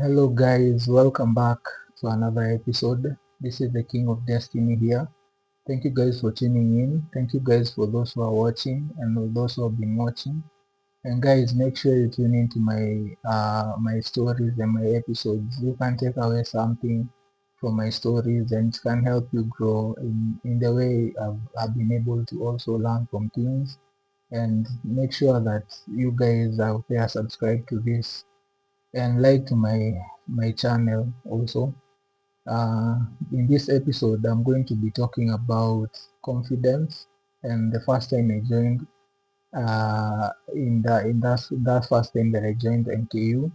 Hello guys, welcome back to another episode. This is the King of Destiny here. Thank you guys for tuning in. Thank you guys for those who are watching and for those who have been watching. And guys, make sure you tune into my stories and my episodes. You can take away something from my stories and it can help you grow in the way I've been able to also learn from things. And make sure that you guys out there subscribe to this and like to my channel also. uh, in this episode I'm going to be talking about confidence and the first time I joined in that first time that I joined MKU,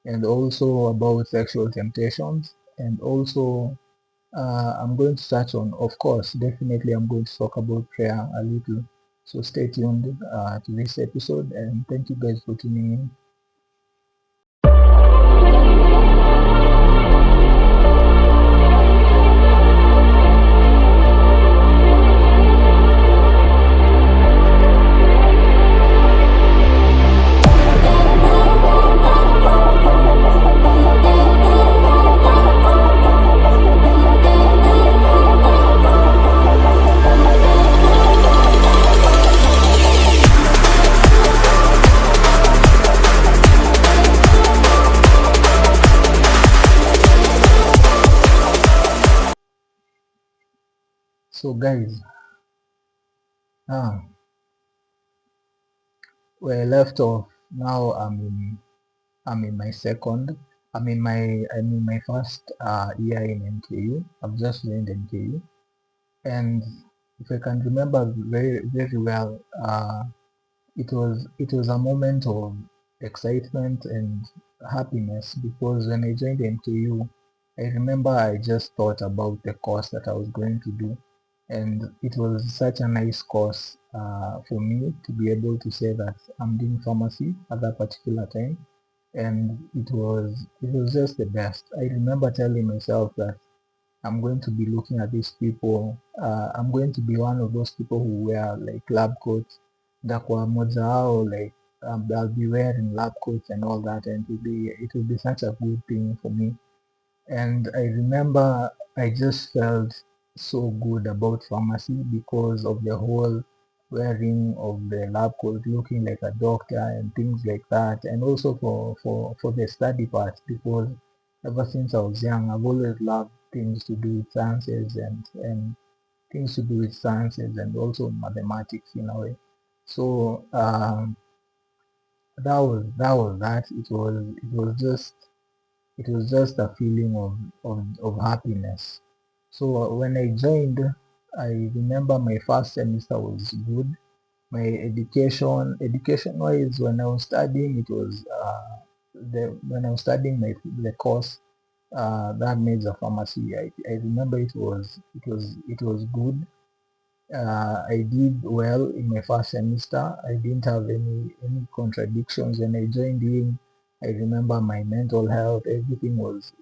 and also about sexual temptations, and also I'm going to touch on, of course, definitely I'm going to talk about prayer a little. So stay tuned to this episode, and thank you guys for tuning in. So guys, ah, where I left off, now I'm in my second. I'm in my first year in NKU. I've just joined NKU, and if I can remember very very well, it was a moment of excitement and happiness because when I joined NKU, I remember I just thought about the course that I was going to do, and it was such a nice course for me to be able to say that I'm doing pharmacy at that particular time, and it was just the best. I remember telling myself that I'm going to be looking at these people. I'm going to be one of those people who wear like lab coats. Dakwa moja wao, like I'll be wearing lab coats and all that, and it will be such a good thing for me. And I remember I just felt so good about pharmacy because of the whole wearing of the lab coat, looking like a doctor and things like that, and also for the study part because ever since I was young I've always loved things to do with sciences and things to do with sciences and also mathematics in a way. So that. It was just a feeling of happiness. So when I joined, I remember my first semester was good. My education wise, when I was studying, it was when I was studying the course that major pharmacy. I remember it was good. I did well in my first semester. I didn't have any contradictions when I joined in. I remember my mental health, everything was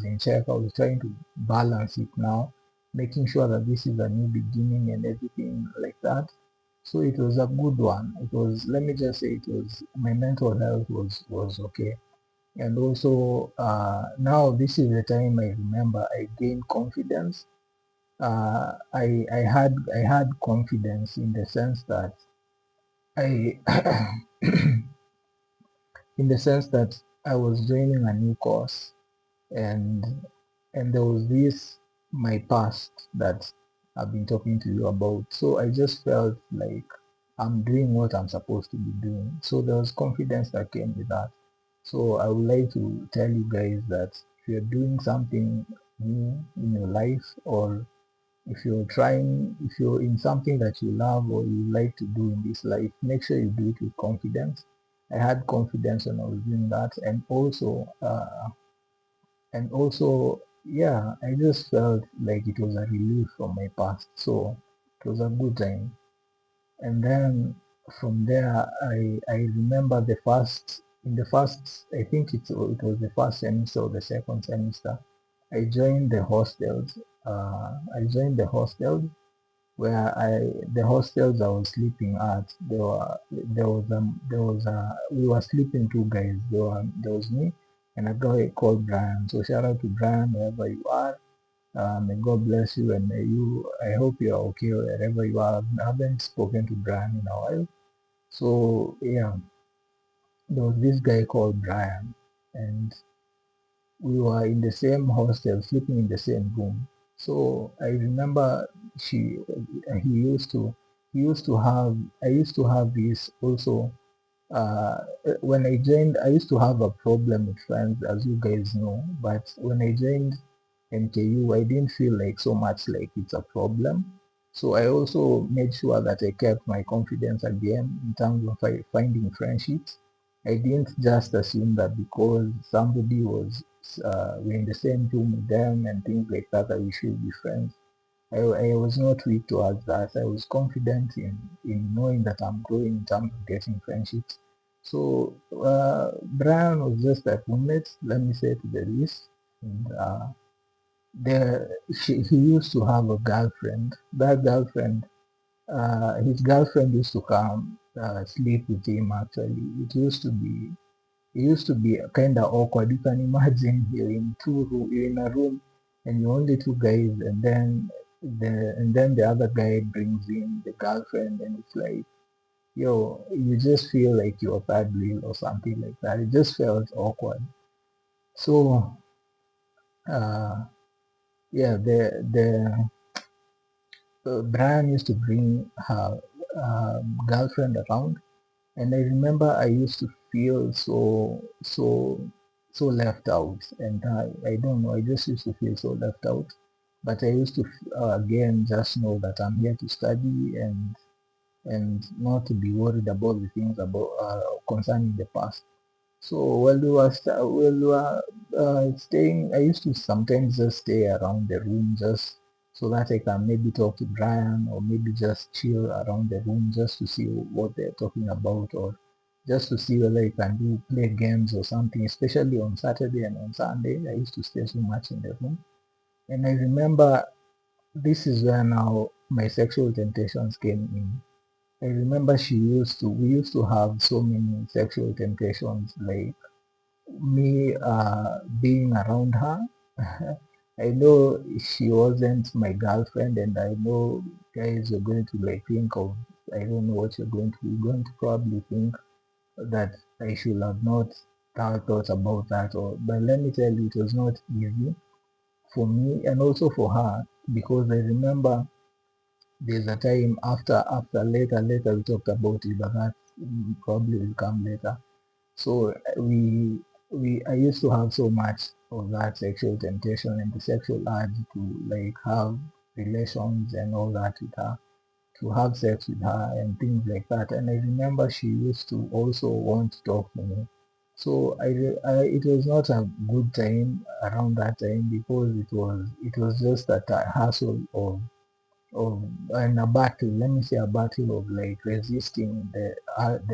in check. I was trying to balance it now, making sure that this is a new beginning and everything like that. So it was a good one. It was, let me just say, it was, my mental health was okay. And also now this is the time I remember I gained confidence. I had confidence in the sense that I in the sense that I was joining a new course, and there was this my past that I've been talking to you about. So I just felt like I'm doing what I'm supposed to be doing. So there was confidence that came with that. So I would like to tell you guys that if you're doing something new in your life, or if you're in something that you love or you like to do in this life, make sure you do it with confidence. I had confidence when I was doing that, and also, yeah, I just felt like it was a relief from my past. So it was a good time. And then from there, I remember I think it was the first semester or the second semester, I joined the hostels. I joined the hostels where the hostels I was sleeping at, we were sleeping two guys. There was me and a guy called Brian. So shout out to Brian wherever you are. May God bless you, and may you. I hope you are okay wherever you are. I haven't spoken to Brian in a while. So yeah, there was this guy called Brian, and we were in the same hostel, sleeping in the same room. So I remember she, he used to, he used to have, I used to have this also. Uh, when I joined, I used to have a problem with friends, as you guys know. But when I joined MKU, I didn't feel like so much like it's a problem. So I also made sure that I kept my confidence again in terms of finding friendships. I didn't just assume that because somebody was we're in the same room with them and things like that, that we should be friends. I was not weak towards that. I was confident in knowing that I'm growing in terms of getting friendships. So Brian was just a roommate, let me say to the least. And he used to have a girlfriend. That girlfriend, his girlfriend used to come sleep with him. Actually, it used to be kind of awkward. You can imagine you're in a room, and you're only two guys, and then the other guy brings in the girlfriend, and it's like, yo, you just feel like you're third wheel or something like that. It just felt awkward. So yeah, the Brian used to bring her girlfriend around. And I remember I used to feel so left out, and I don't know, I just used to feel so left out. But I used to again just know that I'm here to study and not to be worried about the things about concerning the past. So while we were staying, I used to sometimes just stay around the room just so that I can maybe talk to Brian or maybe just chill around the room just to see what they're talking about or just to see whether you can do play games or something. Especially on Saturday and on Sunday, I used to stay so much in the room. And I remember this is where now my sexual temptations came in. I remember we used to have so many sexual temptations, like me being around her. I know she wasn't my girlfriend, and I know guys are going to like think of, I don't know what you're going to probably think that I should have not thought about that. Or but let me tell you, it was not easy for me and also for her, because I remember there's a time after later we talked about it, but that probably will come later. So I used to have so much of that sexual temptation and the sexual urge to like have relations and all that with her, to have sex with her and things like that. And I remember she used to also want to talk to me. So it was not a good time around that time, because it was just a hassle of and a battle, let me say a battle of like resisting the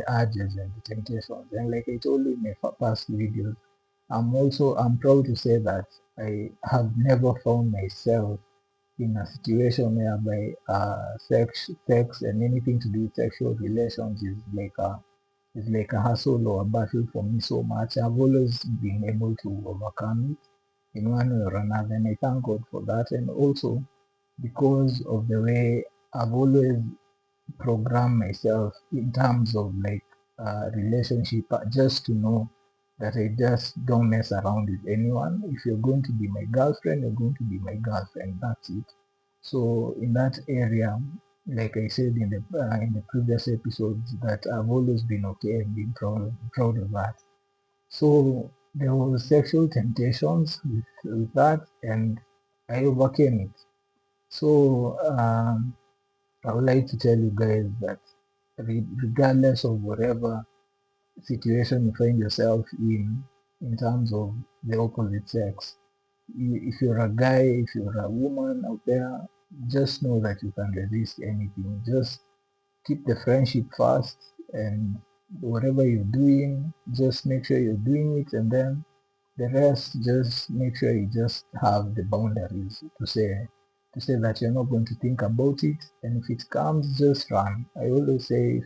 urges and the temptations. And like I told you in my past videos, I'm proud to say that I have never found myself in a situation whereby sex and anything to do with sexual relations is like a hassle or a battle for me so much. I've always been able to overcome it in one way or another, and I thank God for that. And also because of the way I've always programmed myself in terms of like relationship, just to know that I just don't mess around with anyone. If you're going to be my girlfriend, you're going to be my girlfriend. That's it. So in that area, like I said in the previous episodes, that I've always been okay and been proud of that. So there was sexual temptations with that, and I overcame it. So I would like to tell you guys that regardless of whatever situation you find yourself in terms of the opposite sex, if you're a guy, if you're a woman out there, just know that you can resist anything. Just keep the friendship first, and whatever you're doing, just make sure you're doing it, and then the rest, just make sure you just have the boundaries to say that you're not going to think about it, and if it comes, just run. I always say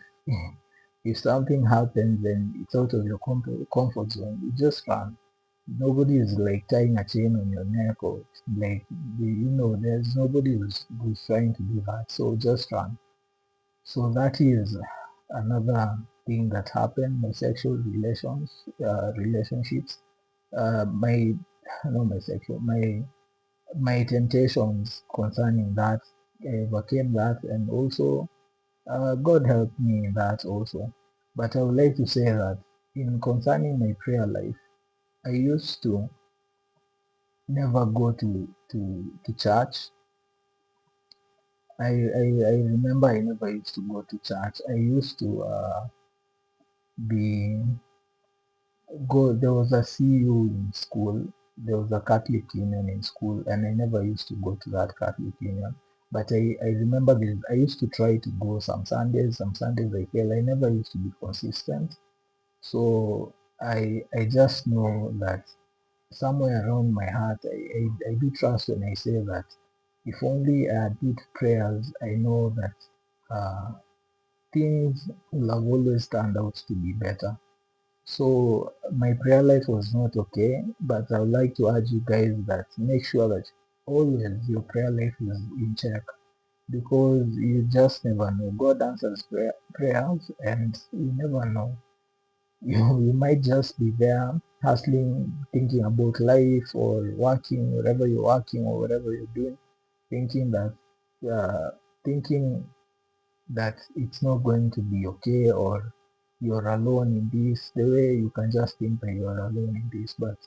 if something happens and it's out of your comfort zone, you just run. Nobody is like tying a chain on your neck or like there's nobody who's trying to do that. So just run. So that is another thing that happened. My sexual relationships, my not my sexual, my temptations concerning that, I overcame that, and also God helped me in that also. But I would like to say that in concerning my prayer life, I used to never go to church. I remember I never used to go to church. I used to be go. There was a CU in school. There was a Catholic Union in school, and I never used to go to that Catholic Union. But I remember this. I used to try to go some Sundays. Some Sundays I fail. I never used to be consistent. So I just know that somewhere around my heart, I do trust when I say that if only I did prayers, I know that things will have always turned out to be better. So my prayer life was not okay, but I would like to urge you guys that make sure that always your prayer life is in check, because you just never know. God answers prayers, and you never know. You might just be there hustling, thinking about life or working, wherever you're working or whatever you're doing, thinking that uh, thinking that it's not going to be okay, or you're alone in this. The way you can just think that you're alone in this, but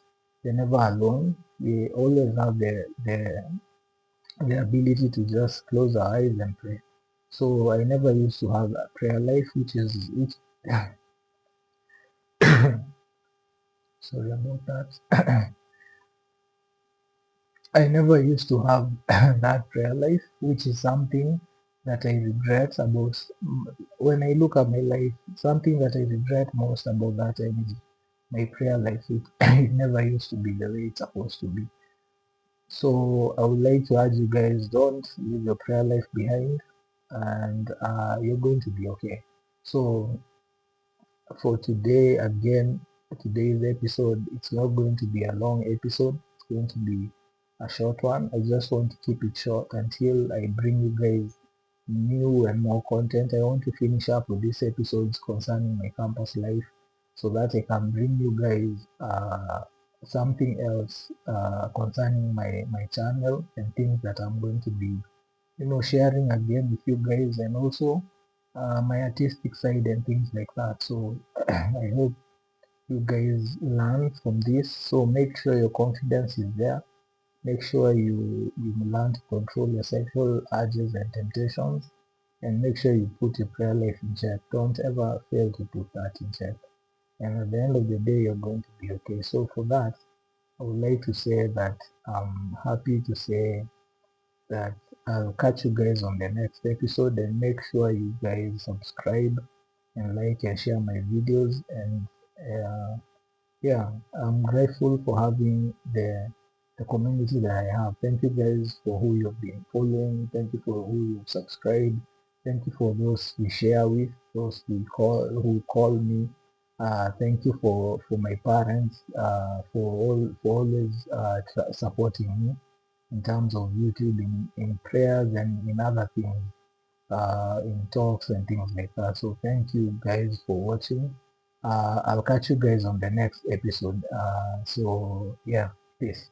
you're never alone. We always have the ability to just close our eyes and pray. So I never used to have a prayer life, which sorry about that. I never used to have that prayer life, which is something that I regret about. When I look at my life, something that I regret most about that time is my prayer life. It never used to be the way it's supposed to be. So I would like to urge you guys, don't leave your prayer life behind, and you're going to be okay. So for today, again, today's episode, it's not going to be a long episode. It's going to be a short one. I just want to keep it short until I bring you guys new and more content. I want to finish up with these episodes concerning my campus life, so that I can bring you guys something else concerning my channel, and things that I'm going to be sharing again with you guys, and also my artistic side and things like that. So I hope you guys learn from this. So make sure your confidence is there. Make sure you learn to control your sexual urges and temptations, and make sure you put your prayer life in check. Don't ever fail to put that in check, and at the end of the day, you're going to be okay. So for that, I would like to say that I'm happy to say that I'll catch you guys on the next episode, and make sure you guys subscribe and like and share my videos. And uh, yeah, I'm grateful for having the community that I have. Thank you guys for who you've been following. Thank you for who you've subscribed. Thank you for those we share with, those who call me. Thank you for my parents, for always supporting me in terms of YouTube, in prayers, and in other things, in talks and things like that. So thank you guys for watching. I'll catch you guys on the next episode. So yeah, peace.